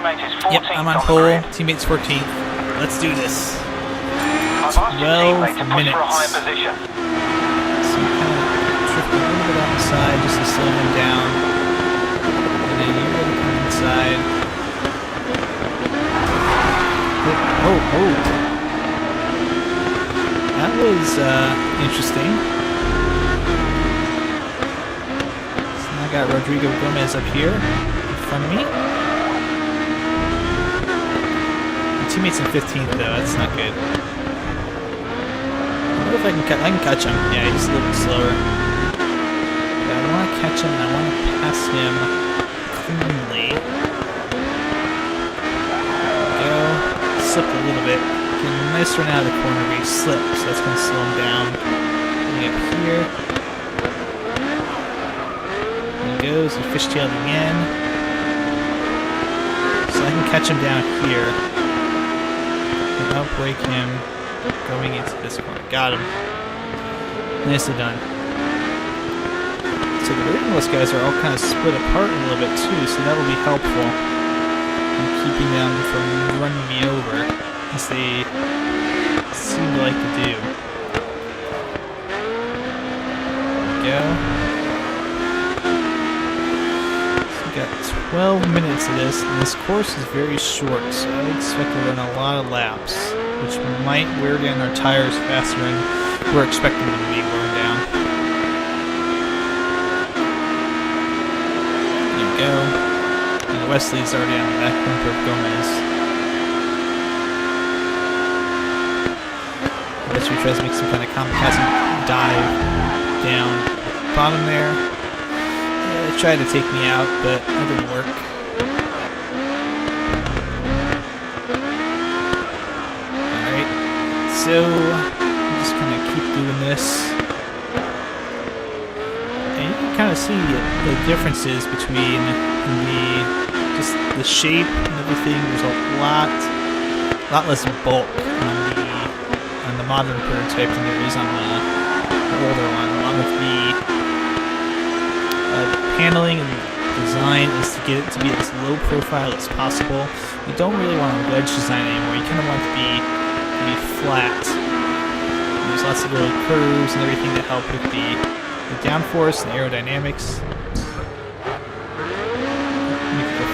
teammate is 14th. Yep, I'm on pole. Teammate's 14th. Let's do this. I've asked your 12 teammate to push minutes. for a higher position. So I'm kind of drifting a little bit on the side just to slow him down. And then you're going to come inside. Oh. That was interesting. So now I got Rodrigo Gomez up here in front of me. My teammate's in 15th though, that's not good. I wonder if I can catch him. Yeah, he's a little bit slower. But I don't want to catch him, I want to pass him cleanly. There we go. Slipped a little bit. Getting a nice run out of the corner where he slipped, so that's going to slow him down. Getting up here. There he goes, he fishtailed again. So I can catch him down here. And outbrake him going into this corner. Got him. Nicely done. So the Ravenless guys are all kind of split apart a little bit too, so that will be helpful in keeping them from running me over, as they seem to like to do. There we go. So we got 12 minutes of this, and this course is very short, so I expect to run a lot of laps, which might wear down our tires faster than we're expecting them to be worn down. There we go. And Wesley's already on the back bumper of Gomez. I guess we try to make some kind of kamikaze dive down bottom there. Yeah, it tried to take me out, but that didn't work. Alright, so I'm just gonna keep doing this. And you can kind of see the differences between just the shape and everything. There's a lot less bulk on the modern prototype than there is on the older one. A lot of the paneling and design is to get it to be as low profile as possible. You don't really want a wedge design anymore. You kind of want it to be flat. There's lots of little curves and everything that help with the downforce and aerodynamics.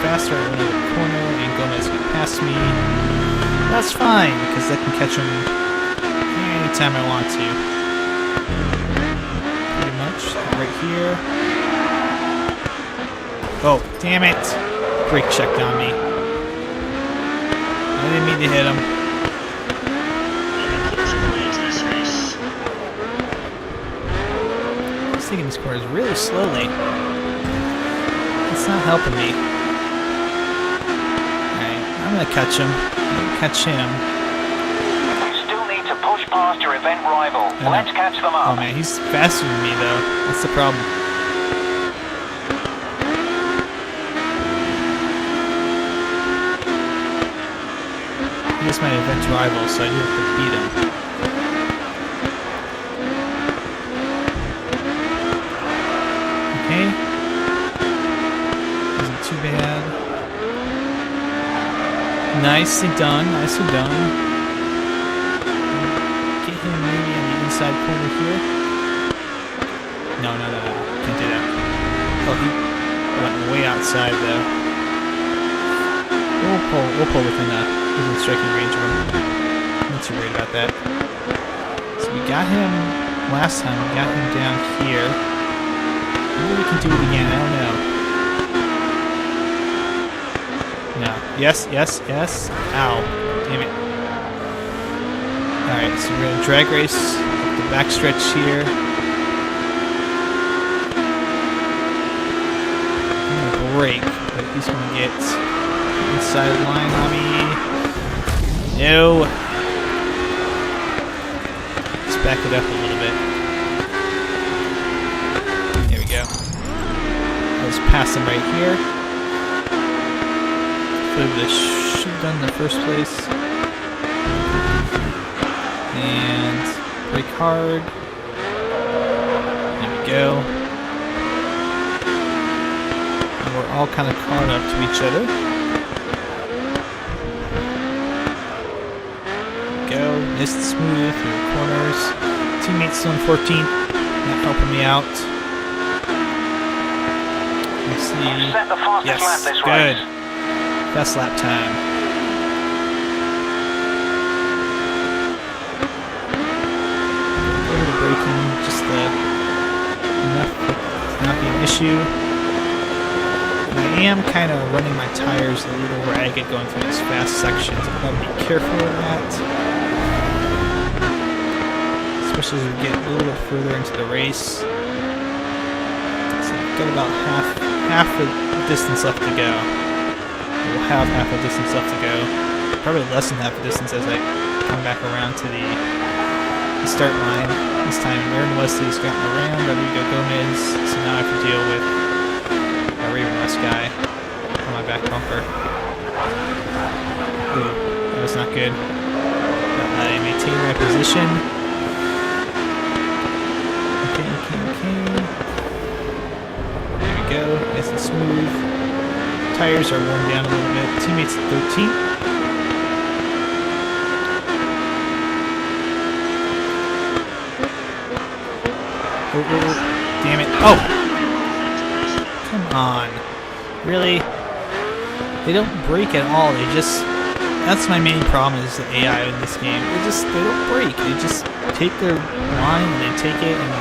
Faster, I went over the corner, and Gomez got past me. That's fine, because I can catch him anytime I want to. Pretty much. Right here. Oh, damn it! Brake checked on me. I didn't mean to hit him. I was taking these corners really slowly. It's not helping me. I'm gonna catch him. I'm gonna catch him. You still need to push past your event rival. Let's catch them up. Oh man, he's faster than me though. That's the problem. He's my event rival, so I do have to beat him. Okay. Isn't too bad. Nicely done, nicely done. Get him maybe on the inside corner here. No. Can't do that. Oh, he went way outside though. We'll pull within striking range of him. I'm not too worried about that. So we got him last time, we got him down here. Maybe we can do it again, I don't know. No. Yes. Ow. Damn it. Alright, so we're going to drag race up the backstretch here. I'm going to brake, but he's going to get inside line on me. No. Let's back it up a little bit. There we go. Let's pass him right here. This should have done in the first place. And brake hard. There we go. And we're all kind of caught up to each other. nice and smooth through the corners. Teammates still in 14th, not helping me out. Let's see. You've set the fastest lap Yes, this good. race. Best lap time. A little bit of braking, just enough to not be an issue. And I am kind of running my tires a little ragged going through these fast sections. I've got to be careful of that. Especially as we get a little bit further into the race. So I've got about half the distance left to go. We'll have half the distance left to go. Probably less than half the distance as I come back around to the start line. This time Aaron Wesley's gotten around Rodrigo Gomez, so now I have to deal with a Raven West guy on my back bumper. Ooh, that was not good. But I maintain my position. Okay. There we go, nice and smooth. Tires are worn down a little bit. Teammates at 13th. Oh, damn it. Oh! Come on. Really? They don't brake at all. They just... That's my main problem is the AI in this game. They don't brake. They just take their line and they take it, and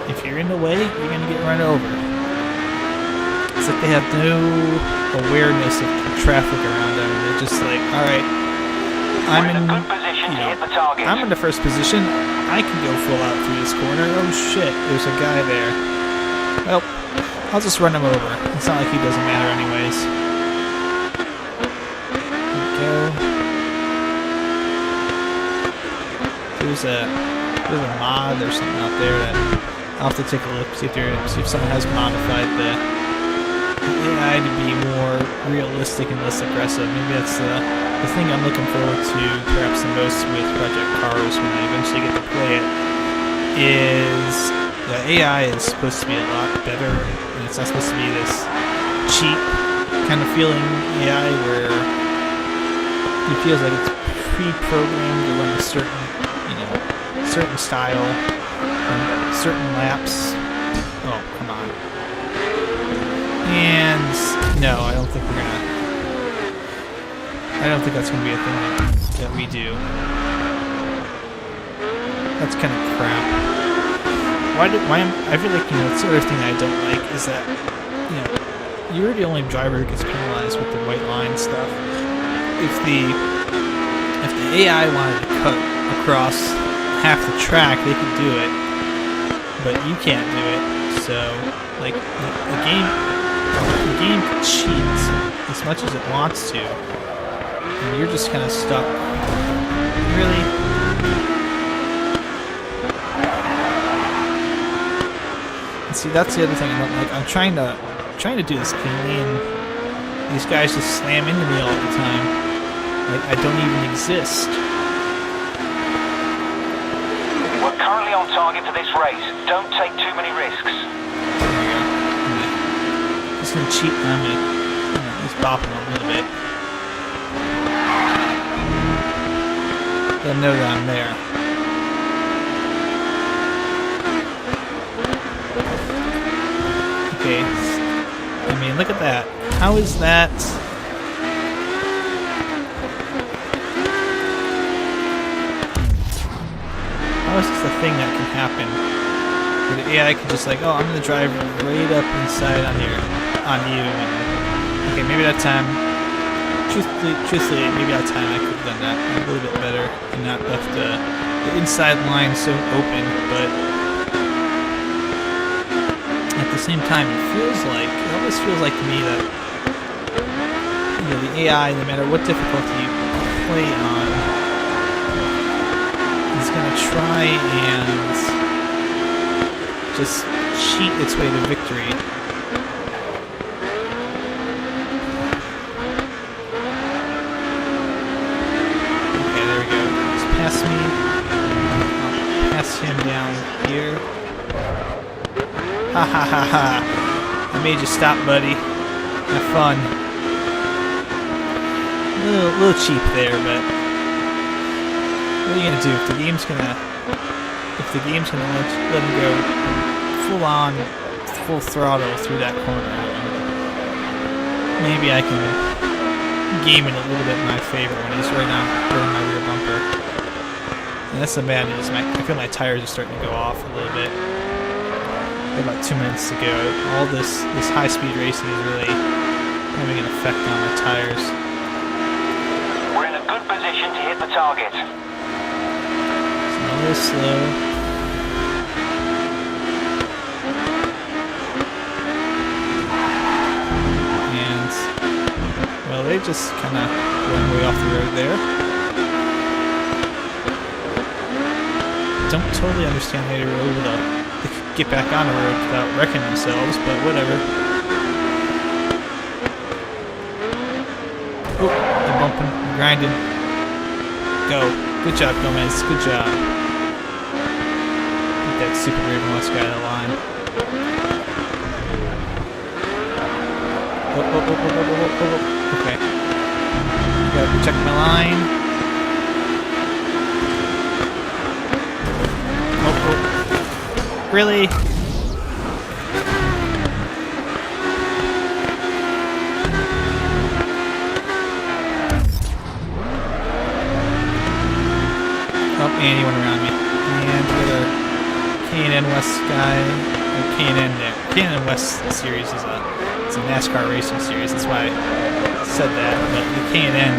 if you're in the way, you're going to get run over. It's like they have no awareness of the traffic around them. They're just like, alright, I'm in the first position. I can go full out through this corner. Oh shit, there's a guy there. Well, I'll just run him over. It's not like he doesn't matter anyways. There we go. There's a mod or something out there that I'll have to take a look, see if someone has modified the AI to be more realistic and less aggressive. Maybe that's the thing I'm looking forward to perhaps the most with Project Cars when I eventually get to play it, is the AI is supposed to be a lot better, and it's not supposed to be this cheap kind of feeling AI where it feels like it's pre-programmed to run a certain style, certain laps. Oh, come on. And no, I don't think that's gonna be a thing that we do. That's kind of crap. I feel like, it's the other thing I don't like is that, you're the only driver who gets penalized with the white line stuff. If the AI wanted to cut across half the track, they could do it, but you can't do it. So, like, the game can cheat as much as it wants to, and you're just kind of stuck. Really? And see, that's the other thing I don't like. I'm trying to do this cleanly, and these guys just slam into me all the time. Like I don't even exist. We're currently on target for this race. Don't take too many risks. There we go. Just gonna cheat on me. Just bopping a little bit. They'll know that I'm there. Okay. I mean, look at that. How is that? How is this a thing that can happen? Where the AI can just like, oh, I'm gonna drive right up inside on you. And, okay, maybe that time. Truthfully, maybe that time I could have done that a little bit better and not left the inside line so open. But at the same time, it always feels like to me that the AI, no matter what difficulty you play on, is going to try and just cheat its way to victory. Okay, there we go. Just pass me. I'll pass him down here. Ha ha ha ha. I made you stop, buddy. Have fun. A little cheap there, but What are you gonna do if the game's gonna let him go full on, full throttle through that corner? Maybe I can game it a little bit in my favor when he's right on my rear bumper. And that's the bad news. I feel my tires are starting to go off a little bit. About 2 minutes to go. All this high-speed racing is really having an effect on my tires. We're in a good position to hit the target. It's a little slow. And, well, they just kind of went way off the road there. Don't totally understand how they were able to get back on the road without wrecking themselves, but whatever. Oh, they're bumping, they're grinding. Go. Good job, Gomez. Good job. Get that super Raven West guy out of line. Oh. Okay. Gotta protect my line. Oh. Really? Oh, and he went around me. And we got a K&N West guy. K&N West series is it's a NASCAR racing series. That's why I said that. But the K&N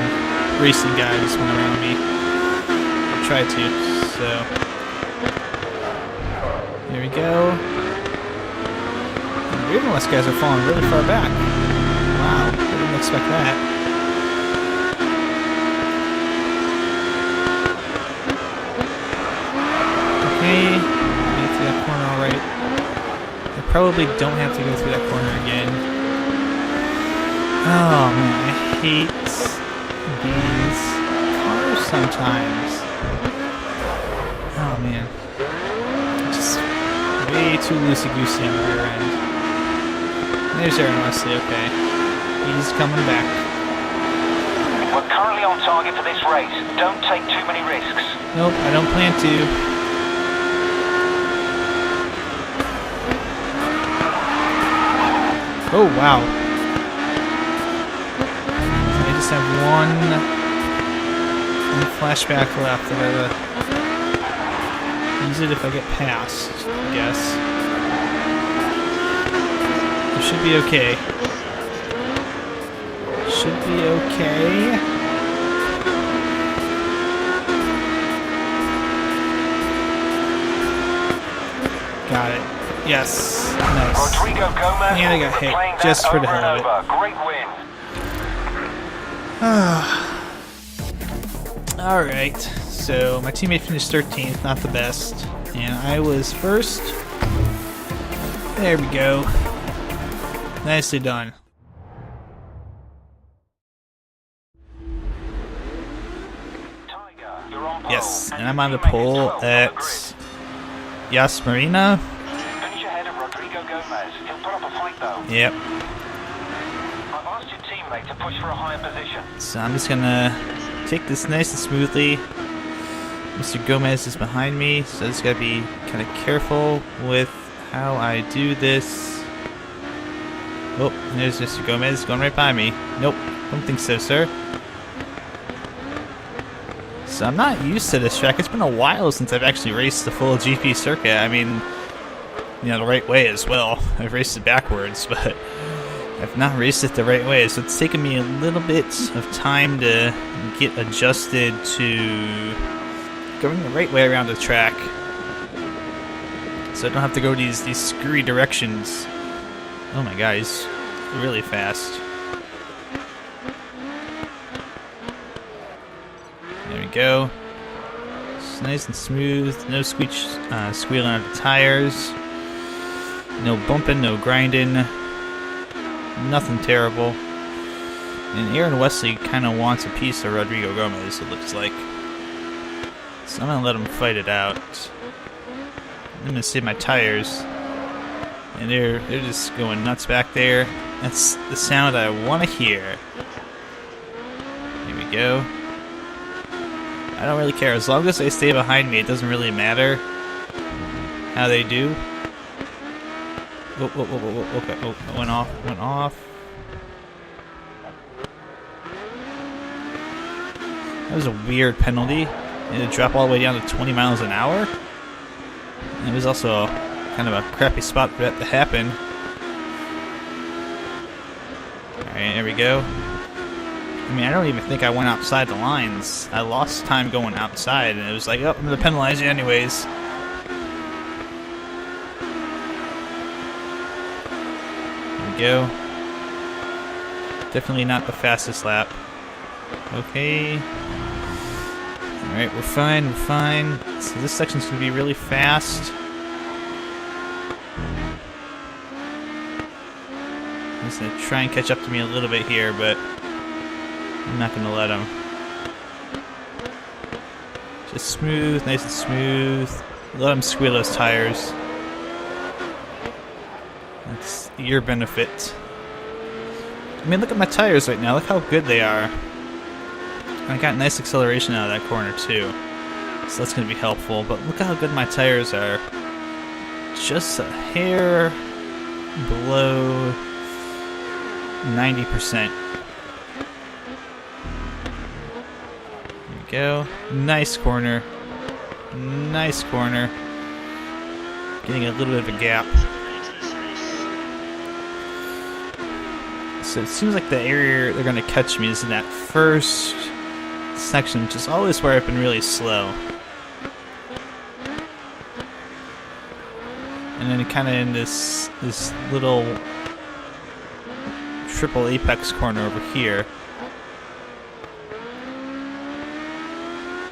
racing guy just went around me. I tried to, so... Here we go. And the Raven West guys are falling really far back. Wow, I didn't expect that. Okay, get through that corner alright. I probably don't have to go through that corner again. Oh man, I hate these cars sometimes. Oh man. Way too loosey-goosey on the rear end. There's Aaron Wesley, okay. He's coming back. We're currently on target for this race. Don't take too many risks. Nope, I don't plan to. Oh, wow. I just have one flashback left. I gotta use it if I get past, I guess. It should be okay. Should be okay. Got it. Yes. Nice. Rodrigo Gomez, and I got hit just for the hell of it. Great win. Alright, so my teammate finished 13th, not the best. And I was first. There we go. Nicely done. Tiger, you're on pole. Yes, and I'm on the pole at Yas Marina. Finish ahead of Rodrigo Gomez. He'll put up a fight though. Yep. I've asked your teammate to push for a higher position. So I'm just gonna take this nice and smoothly. Mr. Gomez is behind me, so I just gotta be kind of careful with how I do this. Oh, there's Mr. Gomez going right by me. Nope, don't think so, sir. So I'm not used to this track. It's been a while since I've actually raced the full GP circuit. I mean, you know, the right way as well. I've raced it backwards, but I've not raced it the right way. So it's taken me a little bit of time to get adjusted to going the right way around the track. So I don't have to go these screwy directions. Oh my god, he's really fast. There we go. It's nice and smooth. No squealing out the tires. No bumping, no grinding. Nothing terrible. And Aaron Wesley kind of wants a piece of Rodrigo Gomez, it looks like. So I'm going to let him fight it out. I'm going to save my tires. And they're just going nuts back there. That's the sound I want to hear. Here we go. I don't really care. As long as they stay behind me, it doesn't really matter how they do. Oh, okay. Oh, it went off. That was a weird penalty. It dropped all the way down to 20 miles an hour. And it was also kind of a crappy spot for that to happen. Alright, there we go. I mean, I don't even think I went outside the lines. I lost time going outside, and it was like, oh, I'm going to penalize you anyways. There we go. Definitely not the fastest lap. Okay. Alright, we're fine, So this section's going to be really fast. He's going to try and catch up to me a little bit here, but I'm not going to let him. Just smooth, nice and smooth. Let him squeal those tires. That's your benefit. I mean, look at my tires right now. Look how good they are. I got nice acceleration out of that corner too, so that's going to be helpful. But look how good my tires are. Just a hair below 90%. There we go. Nice corner. Nice corner. Getting a little bit of a gap. So it seems like the area they're going to catch me is in that first section, which is always where I've been really slow. And then kind of in this little triple apex corner over here.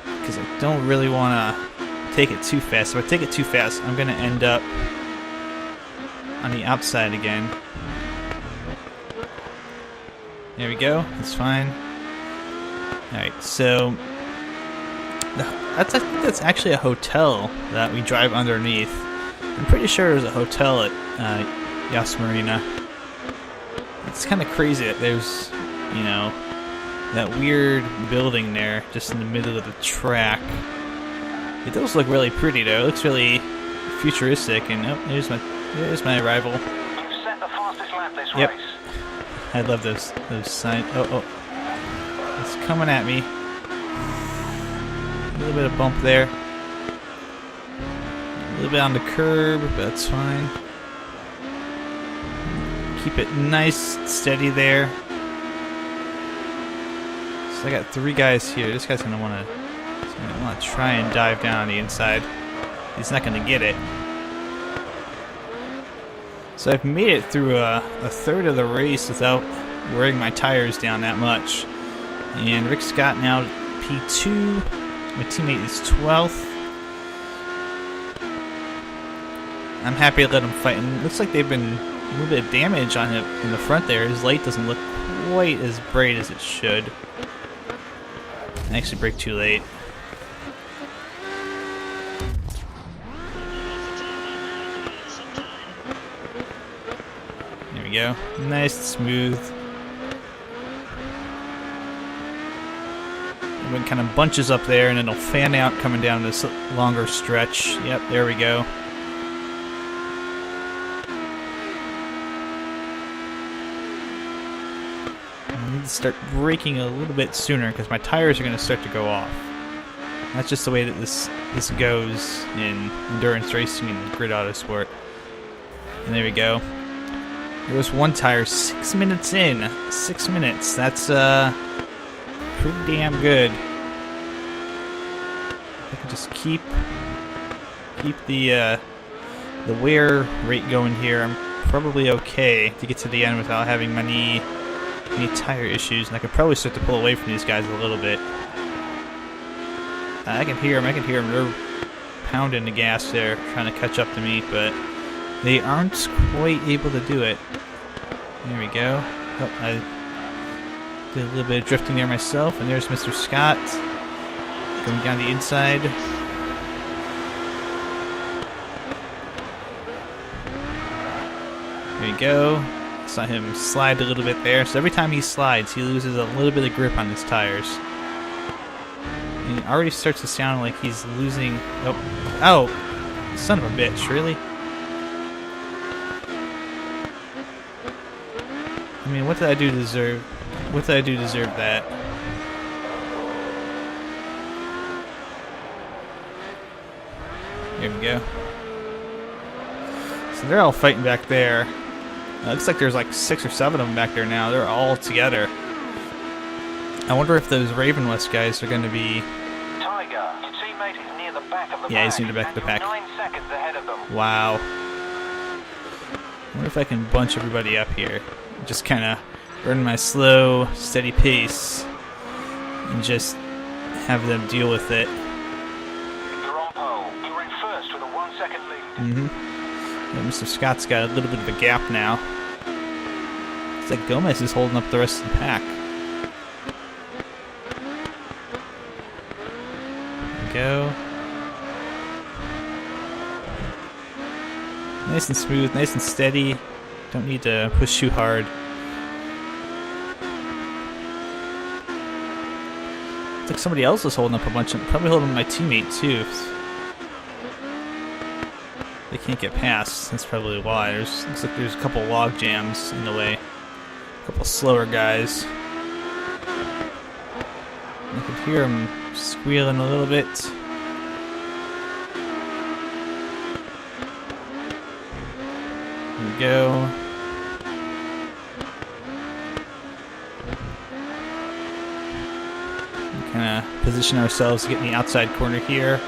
Because I don't really want to take it too fast. If I take it too fast, I'm going to end up on the outside again. There we go. That's fine. Alright, so I think that's actually a hotel that we drive underneath. I'm pretty sure there's a hotel at Yas Marina. It's kind of crazy that there's, you know, that weird building there just in the middle of the track. It does look really pretty though. It looks really futuristic, and oh, there's my arrival. You've set the fastest lap this Yep. race. I love those signs. Oh. It's coming at me. A little bit of bump there. A little bit on the curb, but that's fine. Keep it nice, steady there. So I got 3 guys here. This guy's gonna want to try and dive down on the inside. He's not gonna get it. So I've made it through a third of the race without wearing my tires down that much. And Rick Scott now P2. My teammate is 12th. I'm happy to let him fight. And it looks like they've been a little bit of damage on him in the front there. His light doesn't look quite as bright as it should. I actually braked too late. There we go. Nice and smooth. Everyone kind of bunches up there, and then it'll fan out coming down this longer stretch. Yep, there we go. I need to start braking a little bit sooner because my tires are going to start to go off. That's just the way that this goes in endurance racing and grid autosport. And there we go. There was one tire 6 minutes in. 6 minutes. That's pretty damn good. I can just keep the wear rate going here. I'm probably okay to get to the end without having any tire issues, and I could probably start to pull away from these guys a little bit. I can hear them. They're pounding the gas there, trying to catch up to me, but they aren't quite able to do it. There we go. Oh, I did a little bit of drifting there myself, and there's Mr. Scott going down the inside. There you go. Saw him slide a little bit there. So every time he slides, he loses a little bit of grip on his tires. He already starts to sound like he's losing. Oh, oh, son of a bitch! Really? I mean, what did I do to deserve? What did I do to deserve that? Here we go. So they're all fighting back there. Looks like there's like 6 or 7 of them back there now. They're all together. I wonder if those Raven West guys are going to be. Tiger, your teammate is near the back of the pack. Yeah, he's near the back of the pack. 9 seconds ahead of them. Wow. I wonder if I can bunch everybody up here. Just kind of run my slow, steady pace and just have them deal with it. You're on pole. You're in first with a 1 second lead. Yeah, Mr. Scott's got a little bit of a gap now. It's like Gomez is holding up the rest of the pack. Go. Nice and smooth, nice and steady. Don't need to push too hard. It's like somebody else is holding up a bunch of, probably holding my teammate too. They can't get past. That's probably why. Looks like there's a couple log jams in the way. A couple slower guys. I could hear them squealing a little bit. There we go. Kind of position ourselves to get in the outside corner here.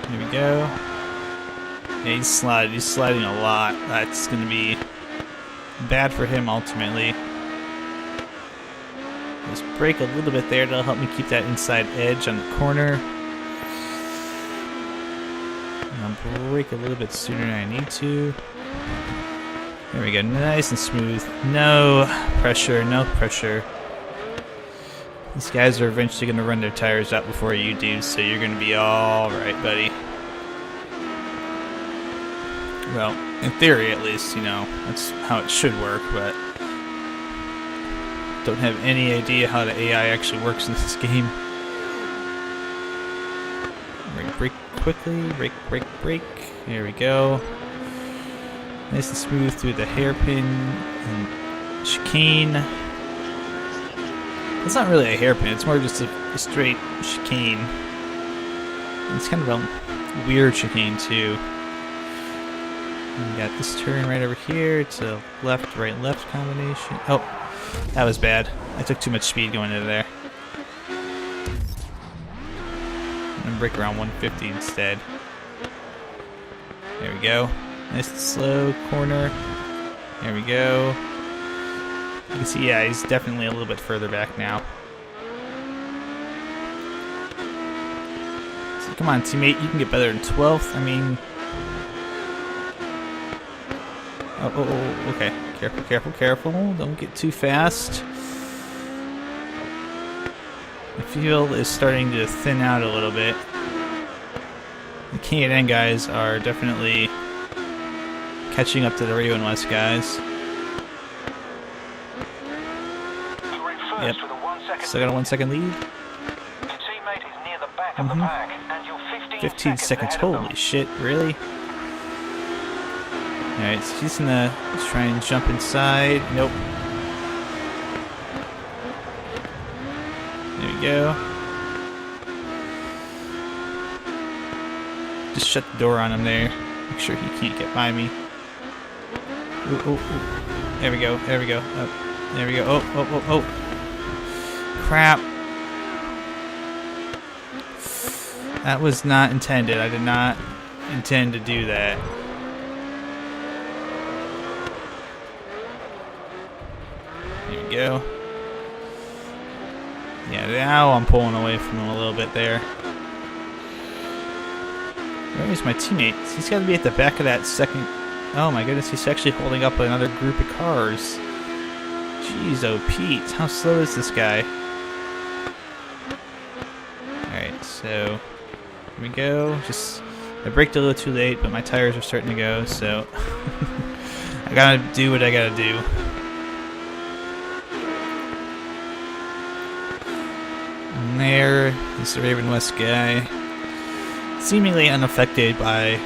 There we go. Yeah, he's sliding a lot. That's going to be bad for him ultimately. Just brake a little bit there. That'll help me keep that inside edge on the corner. And I'll brake a little bit sooner than I need to. There we go. Nice and smooth. No pressure. No pressure. These guys are eventually going to run their tires out before you do, so you're going to be all right, buddy. Well, in theory, at least, you know, that's how it should work, but don't have any idea how the AI actually works in this game. Brake quickly, brake. There we go. Nice and smooth through the hairpin and chicane. It's not really a hairpin, it's more just a straight chicane. It's kind of a weird chicane, too. We got this turn right over here. It's a left, right, left combination. Oh, that was bad. I took too much speed going into there. I'm gonna brake around 150 instead. There we go. Nice and slow corner. There we go. You can see, yeah, he's definitely a little bit further back now. So come on, teammate, you can get better than 12th. I mean. Oh, okay. Careful. Don't get too fast. The field is starting to thin out a little bit. The K&N guys are definitely catching up to the Raven West guys. Yep. Still got a 1 second lead. Your teammate is near the back of the pack, and you're 15 seconds. Holy shit, really? Alright, so he's gonna try and jump inside. Nope. There we go. Just shut the door on him there. Make sure he can't get by me. Ooh. There we go. Oh, there we go. Oh. Crap. That was not intended. I did not intend to do that. There we go. Yeah, now I'm pulling away from him a little bit there. Where is my teammate? He's got to be at the back of that second. Oh my goodness, he's actually holding up another group of cars. Jeez, oh Pete, how slow is this guy? Alright, so here we go. I braked a little too late, but my tires are starting to go, so I gotta do what I gotta do. And there is the Raven West guy, seemingly unaffected by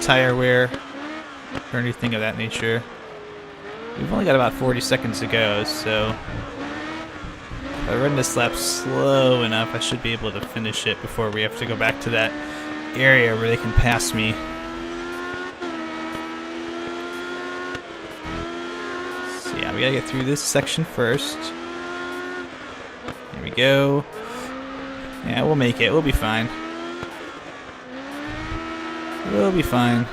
tire wear or anything of that nature. We've only got about 40 seconds to go, so if I run this lap slow enough, I should be able to finish it before we have to go back to that area where they can pass me. So yeah, we gotta get through this section first. Here we go. Yeah, we'll make it. We'll be fine. We'll be fine.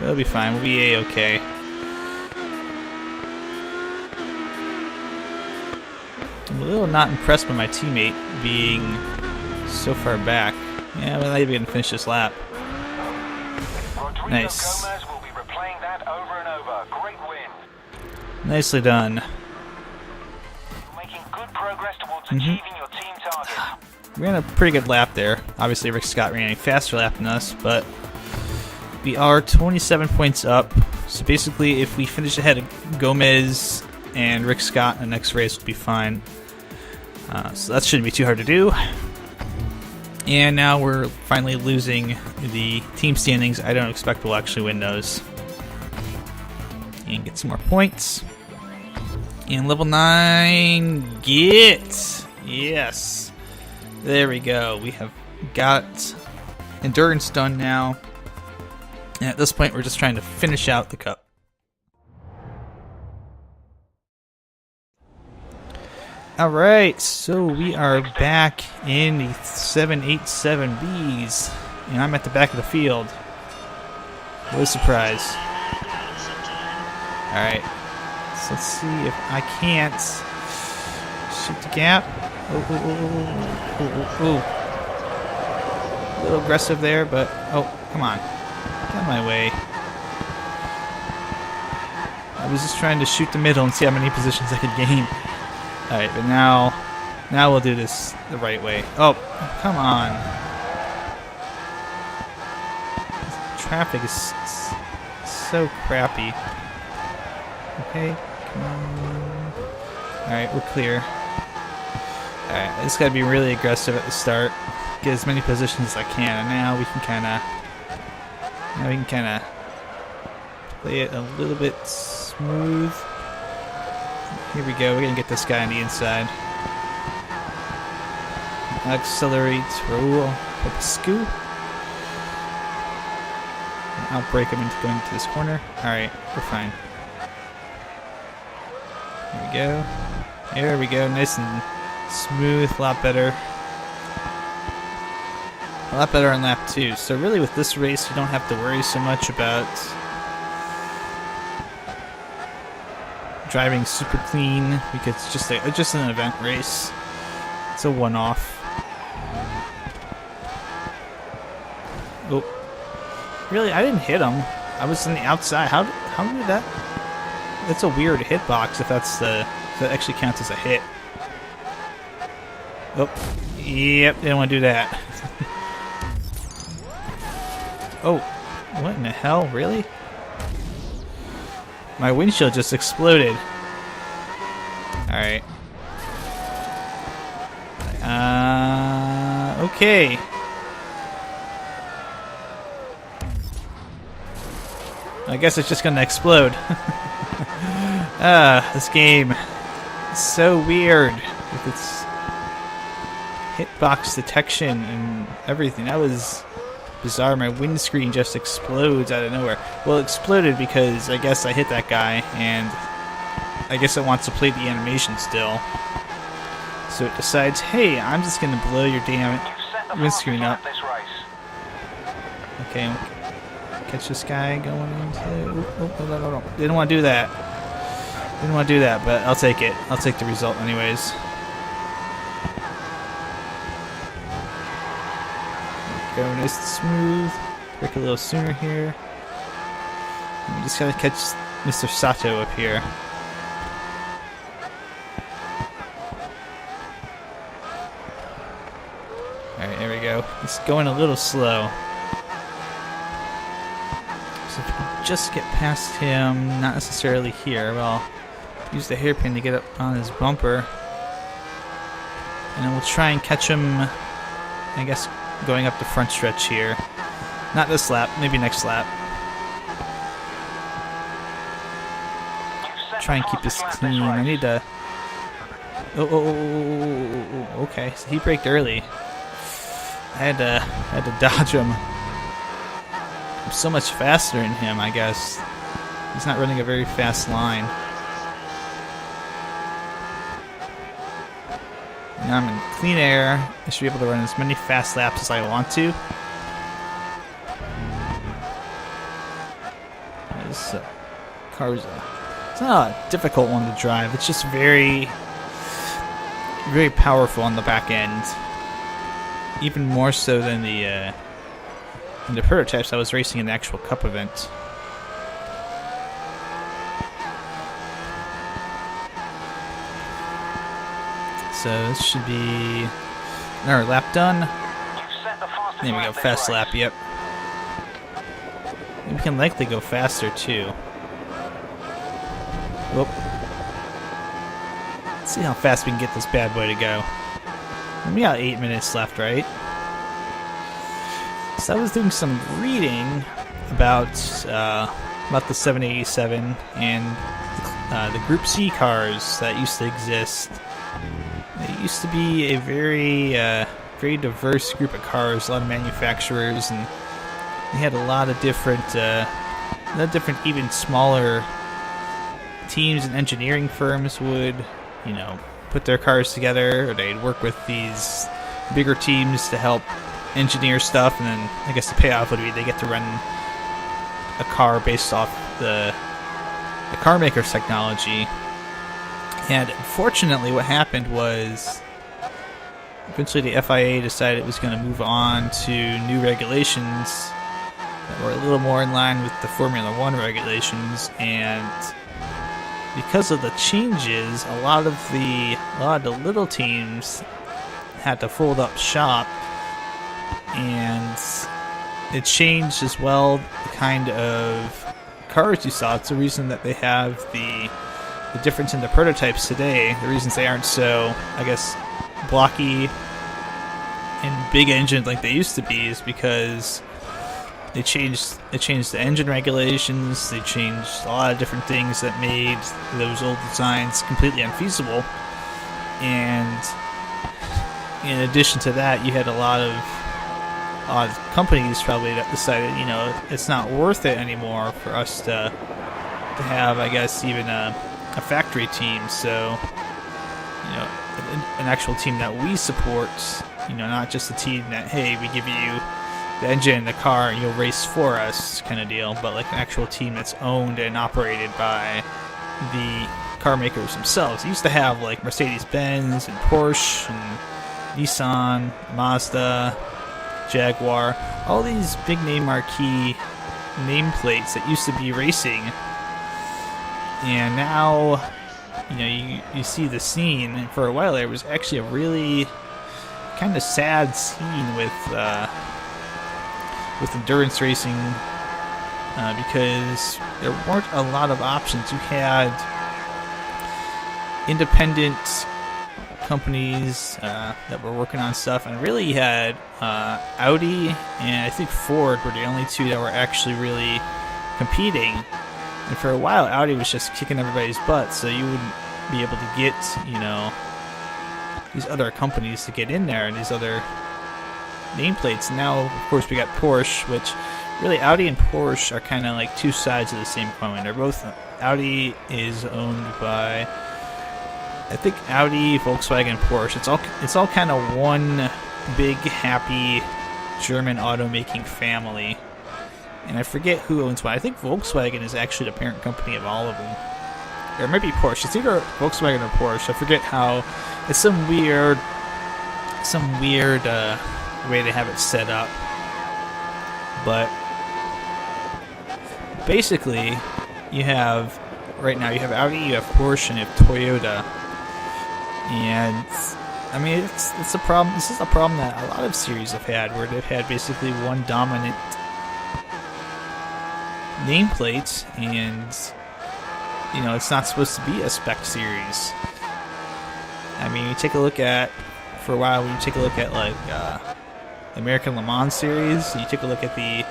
We'll be fine. We'll be A-okay. I'm a little not impressed by my teammate being so far back. Yeah, we're not even gonna finish this lap. Nice. Gomez will be replaying that over and over. Great win. Nicely done. Making good progress towards achieving your team target. We ran a pretty good lap there. Obviously, Rick Scott ran a faster lap than us, but we are 27 points up. So basically, if we finish ahead of Gomez and Rick Scott in the next race, we'll be fine. So that shouldn't be too hard to do. And now we're finally losing the team standings. I don't expect we'll actually win those. And get some more points. And level 9, get! Yes. There we go. We have got endurance done now. And at this point, we're just trying to finish out the cup. Alright, so we are back in the 787Bs, and I'm at the back of the field. What a surprise. Alright, so let's see if I can't shoot the gap. A little aggressive there, but oh, come on. Get out of my way. I was just trying to shoot the middle and see how many positions I could gain. Alright, but now we'll do this the right way. Oh, come on. Traffic is so crappy. Okay, come on. Alright, we're clear. Alright, I just gotta be really aggressive at the start. Get as many positions as I can, and now we can kinda play it a little bit smooth. Here we go, we're gonna get this guy on the inside. Accelerate, roll, scoop. I'll break him into going to this corner. Alright, we're fine. Here we go. There we go, nice and smooth, a lot better. A lot better on lap 2. So really with this race, you don't have to worry so much about driving super clean because it's just an event race. It's a one-off. Oh, really? I didn't hit him. I was on the outside. How did that? That's a weird hitbox. If that actually counts as a hit. Oh, yep. Didn't want to do that. Oh, what in the hell? Really? My windshield just exploded. Alright. Okay. I guess it's just gonna explode. This game is so weird with its hitbox detection and everything. That was bizarre. My windscreen just explodes out of nowhere. Well, it exploded because I guess I hit that guy, and I guess it wants to play the animation still. So it decides, hey, I'm just gonna blow your damn windscreen up. Okay, catch this guy going into. No. Didn't want to do that. Didn't want to do that, but I'll take it. I'll take the result anyways. Go nice and smooth. Break a little sooner here. And we just gotta catch Mr. Sato up here. Alright, there we go. It's going a little slow. So if we can just get past him, not necessarily here, well, use the hairpin to get up on his bumper. And then we'll try and catch him, I guess, going up the front stretch here. Not this lap, maybe next lap. Try and keep this clean. I need to... Oh, okay. So he braked early. I had to dodge him. I'm so much faster than him, I guess. He's not running a very fast line. Now I'm in clean air. I should be able to run as many fast laps as I want to. This car's it's not a difficult one to drive. It's just very, very powerful on the back end. Even more so than the prototypes I was racing in the actual Cup event. So this should be our lap done. There we go, fast lap, yep. We can likely go faster too. Whoop. Let's see how fast we can get this bad boy to go. We got 8 minutes left, right? So I was doing some reading about the 787 and the Group C cars that used to exist. It used to be a very, very diverse group of cars, a lot of manufacturers, and they had a lot of different, even smaller teams and engineering firms would, you know, put their cars together, or they'd work with these bigger teams to help engineer stuff, and then I guess the payoff would be they get to run a car based off the car maker's technology. And unfortunately what happened was eventually the FIA decided it was going to move on to new regulations that were a little more in line with the Formula One regulations, and because of the changes, a lot of the little teams had to fold up shop, and it changed as well the kind of cars you saw. It's the reason that they have the difference in the prototypes today. The reasons they aren't so, I guess, blocky and big engine like they used to be is because they changed the engine regulations. They changed a lot of different things that made those old designs completely unfeasible. And in addition to that, you had a lot of companies probably that decided, you know, it's not worth it anymore for us to have, I guess, even a factory team. So, you know, an actual team that we support, you know, not just a team that, hey, we give you the engine and the car and you'll race for us kind of deal, but like an actual team that's owned and operated by the car makers themselves. They used to have like Mercedes-Benz and Porsche and Nissan, Mazda, Jaguar, all these big name marquee nameplates that used to be racing. And now, you know, you see the scene, and for a while there was actually a really kind of sad scene with endurance racing because there weren't a lot of options. You had independent companies that were working on stuff, and really you had Audi and I think Ford were the only two that were actually really competing. And for a while, Audi was just kicking everybody's butt, so you wouldn't be able to get, you know, these other companies to get in there and these other nameplates. Now, of course, we got Porsche, which really Audi and Porsche are kind of like two sides of the same coin. They're both, Audi is owned by, I think, Audi, Volkswagen, Porsche. It's all kind of one big happy German automaking family. And I forget who owns what. I think Volkswagen is actually the parent company of all of them. Or it might be Porsche. It's either Volkswagen or Porsche. I forget how. It's some weird way to have it set up. But basically, you have right now you have Audi, you have Porsche, and you have Toyota. And I mean, it's a problem. This is a problem that a lot of series have had, where they've had basically one dominant nameplate, and you know, it's not supposed to be a spec series. I mean, you take a look at for a while, when you take a look at like American Le Mans series, you take a look at the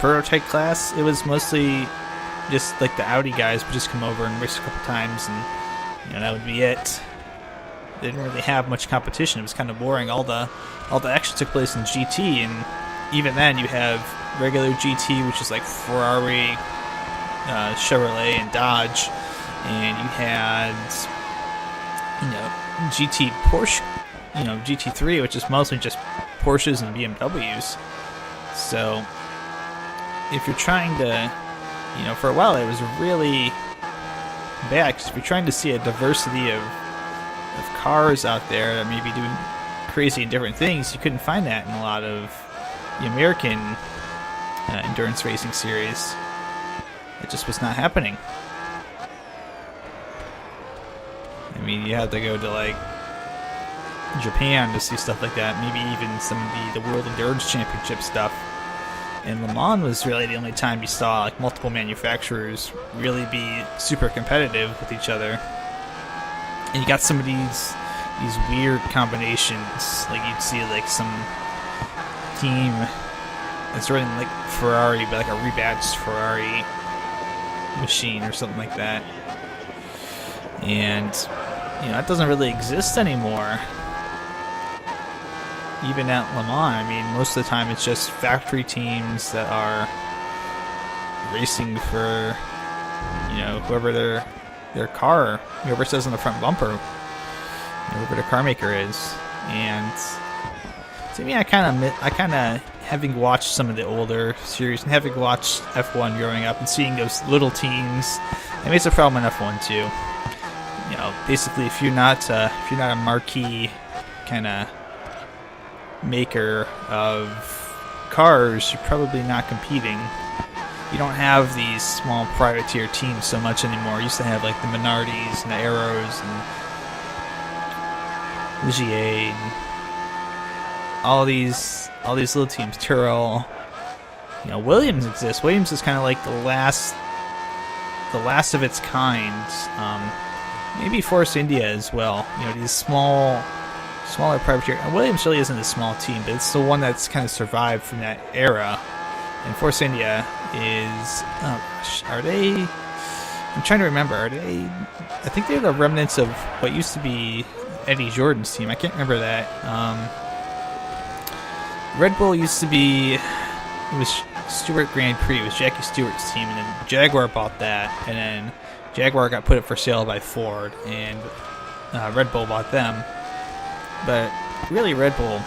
prototype class, it was mostly just like the Audi guys would just come over and race a couple times, and that would be it. They didn't really have much competition. It was kind of boring. All the action took place in GT, and even then you have regular GT, which is like Ferrari, Chevrolet, and Dodge, and you had GT Porsche, GT3, which is mostly just Porsches and BMWs. So if you're trying to, for a while it was really bad, because if you're trying to see a diversity of cars out there that may be doing crazy and different things, you couldn't find that in a lot of the American endurance racing series. It just was not happening. I mean, you had to go to like Japan to see stuff like that, maybe even some of the World Endurance Championship stuff. And Le Mans was really the only time you saw like multiple manufacturers really be super competitive with each other. And you got some of these weird combinations, like you'd see like some team that's running like Ferrari, but like a rebadged Ferrari machine or something like that. And that doesn't really exist anymore. Even at Le Mans, I mean, most of the time it's just factory teams that are racing for, whoever their car, whoever says on the front bumper, whoever the car maker is. And to me, I kind of, having watched some of the older series and having watched F1 growing up and seeing those little teams, it makes a problem in F1 too. Basically, if you're not a marquee kind of maker of cars, you're probably not competing. You don't have these small privateer teams so much anymore. You used to have like the Minardis and the Arrows and Ligier and all these little teams. Tyrrell, Williams exists. Williams is kind of like the last of its kind. Maybe Force India as well. These smaller privateer. And Williams really isn't a small team, but it's the one that's kind of survived from that era. And Force India is, are they? I'm trying to remember. Are they? I think they're the remnants of what used to be Eddie Jordan's team. I can't remember that. Red Bull used to be. It was Stewart Grand Prix. It was Jackie Stewart's team, and then Jaguar bought that, and then Jaguar got put up for sale by Ford, and Red Bull bought them. But really, Red Bull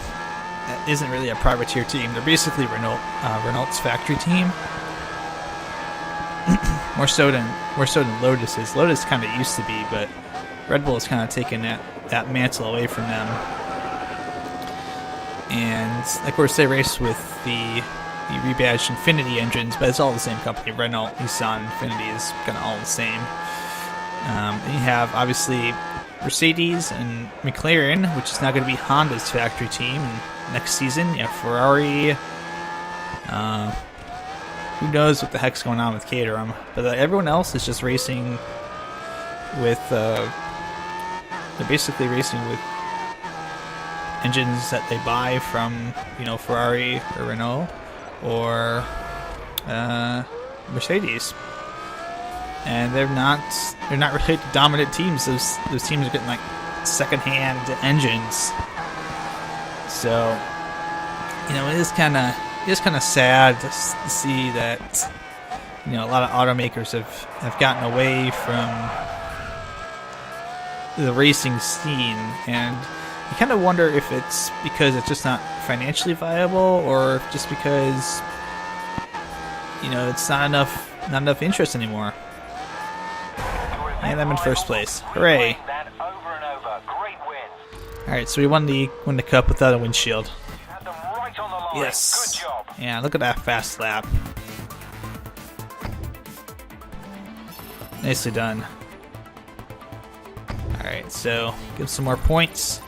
isn't really a privateer team. They're basically Renault's factory team. more so than Lotus is. Lotus kind of used to be, but Red Bull has kind of taken that mantle away from them. And of course, they race with the rebadged Infinity engines, but it's all the same company. Renault, Nissan, Infinity is kind of all the same. And you have obviously Mercedes and McLaren, which is now going to be Honda's factory team. And next season, you have Ferrari. Who knows what the heck's going on with Caterham? But everyone else is just racing with. They're basically racing with engines that they buy from, Ferrari or Renault or Mercedes. And they're not really dominant teams. Those teams are getting like second-hand engines. So, it is kind of sad to see that a lot of automakers have gotten away from the racing scene, and you kind of wonder if it's because it's just not financially viable, or just because it's not enough interest anymore. And I'm in first place. Hooray! Alright, so we won the cup without a windshield. Yes. Yeah, look at that fast lap. Nicely done. Alright, so give some more points.